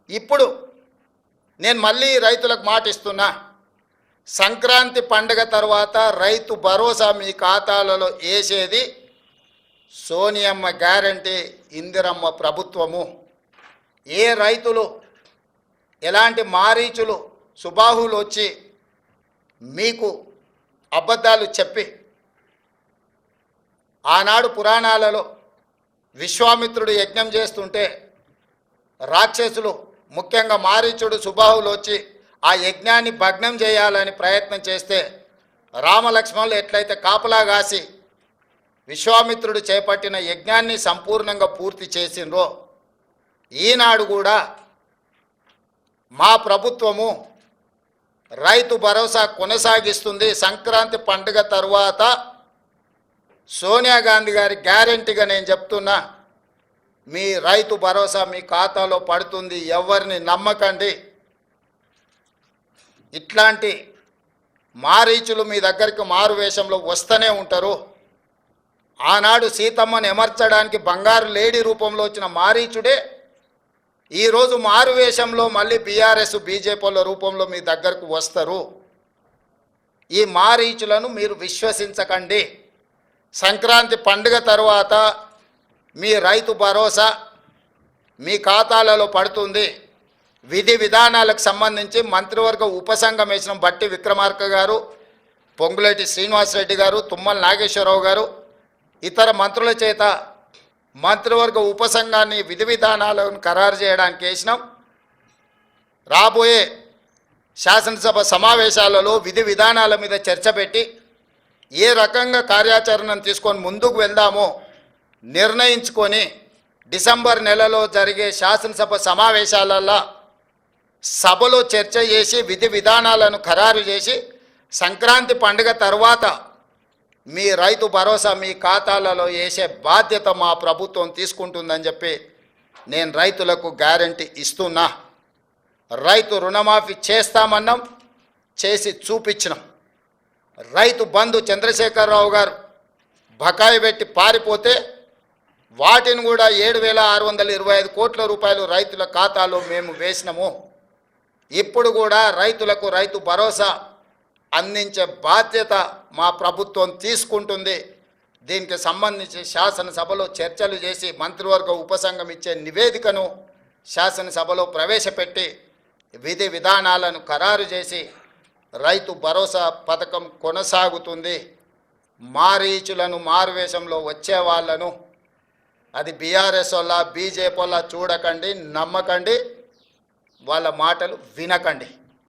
ఇప్పుడు నేను మళ్ళీ రైతులకు మాట ఇస్తున్నా, సంక్రాంతి పండుగ తర్వాత రైతు భరోసా మీ ఖాతాలలో వేసేది సోనియమ్మ గ్యారంటీ, ఇందిరమ్మ ప్రభుత్వము. ఏ రైతులు ఎలాంటి మారీచులు సుబాహులు వచ్చి మీకు అబద్ధాలు చెప్పి ఆనాడు పురాణాలలో విశ్వామిత్రుడు యజ్ఞం చేస్తుంటే రాక్షసులు ముఖ్యంగా మారీచుడు సుబాహులు వచ్చి ఆ యజ్ఞాన్ని భగ్నం చేయాలని ప్రయత్నం చేస్తే రామలక్ష్మణులు ఎట్లయితే కాపలా కాసి విశ్వామిత్రుడు చేపట్టిన యజ్ఞాన్ని సంపూర్ణంగా పూర్తి చేసిండ్రో, ఈనాడు కూడా మా ప్రభుత్వము రైతు భరోసా కొనసాగిస్తుంది. సంక్రాంతి పండుగ తరువాత సోనియా గాంధీ గారి గ్యారెంటీగా నేను చెప్తున్నా, మీ రైతు భరోసా మీ ఖాతాలో పడుతుంది. ఎవరిని నమ్మకండి. ఇట్లాంటి మారీచులు మీ దగ్గరికి మారు వేషంలో వస్తూనే ఉంటారు. ఆనాడు సీతమ్మను ఎమర్చడానికి బంగారు లేడీ రూపంలో వచ్చిన మారీచుడే ఈరోజు మారు వేషంలో మళ్ళీ బీఆర్ఎస్ బీజేపీల రూపంలో మీ దగ్గరకు వస్తారు. ఈ మారీచులను మీరు విశ్వసించకండి. సంక్రాంతి పండుగ తర్వాత మీ రైతు భరోసా మీ ఖాతాలలో పడుతుంది. విధి విధానాలకు సంబంధించి మంత్రివర్గ ఉపసంఘం వేసిన బట్టి విక్రమార్క గారు, పొంగులేటి శ్రీనివాసరెడ్డి గారు, తుమ్మల నాగేశ్వరరావు గారు, ఇతర మంత్రుల చేత మంత్రివర్గ ఉపసంఘాన్ని విధి విధానాలను ఖరారు చేయడానికి వేసినాం. రాబోయే శాసనసభ సమావేశాలలో విధి విధానాల మీద చర్చ పెట్టి ఏ రకంగా కార్యాచరణను తీసుకొని ముందుకు వెళ్దామో నిర్ణయించుకొని డిసెంబర్ నెలలో జరిగే శాసనసభ సమావేశాలలో సభలో చర్చ చేసి విధి విధానాలను ఖరారు చేసి సంక్రాంతి పండుగ తర్వాత మీ రైతు భరోసా మీ ఖాతాలలో వేసే బాధ్యత మా ప్రభుత్వం తీసుకుంటుందని చెప్పి నేను రైతులకు గ్యారంటీ ఇస్తున్నా. రైతు రుణమాఫీ చేస్తామన్నాం, చేసి చూపించినాం. రైతు బంధు చంద్రశేఖరరావు గారు బకాయి పెట్టి పారిపోతే వాటిని కూడా 7,625 కోట్ల రూపాయలు రైతుల ఖాతాలో మేము వేసినాము. ఇప్పుడు కూడా రైతులకు రైతు భరోసా అందించే బాధ్యత మా ప్రభుత్వం తీసుకుంటుంది. దీనికి సంబంధించి శాసనసభలో చర్చలు చేసి మంత్రివర్గ ఉపసంఘం ఇచ్చే నివేదికను శాసనసభలో ప్రవేశపెట్టి విధి విధానాలను ఖరారు చేసి రైతు భరోసా పథకం కొనసాగుతుంది. మారీచులను మారువేషంలో వచ్చే వాళ్ళను, అది బీఆర్ఎస్ వాళ్ళ బీజేపీ వాళ్ళ చూడకండి, నమ్మకండి, వాళ్ళ మాటలు వినకండి.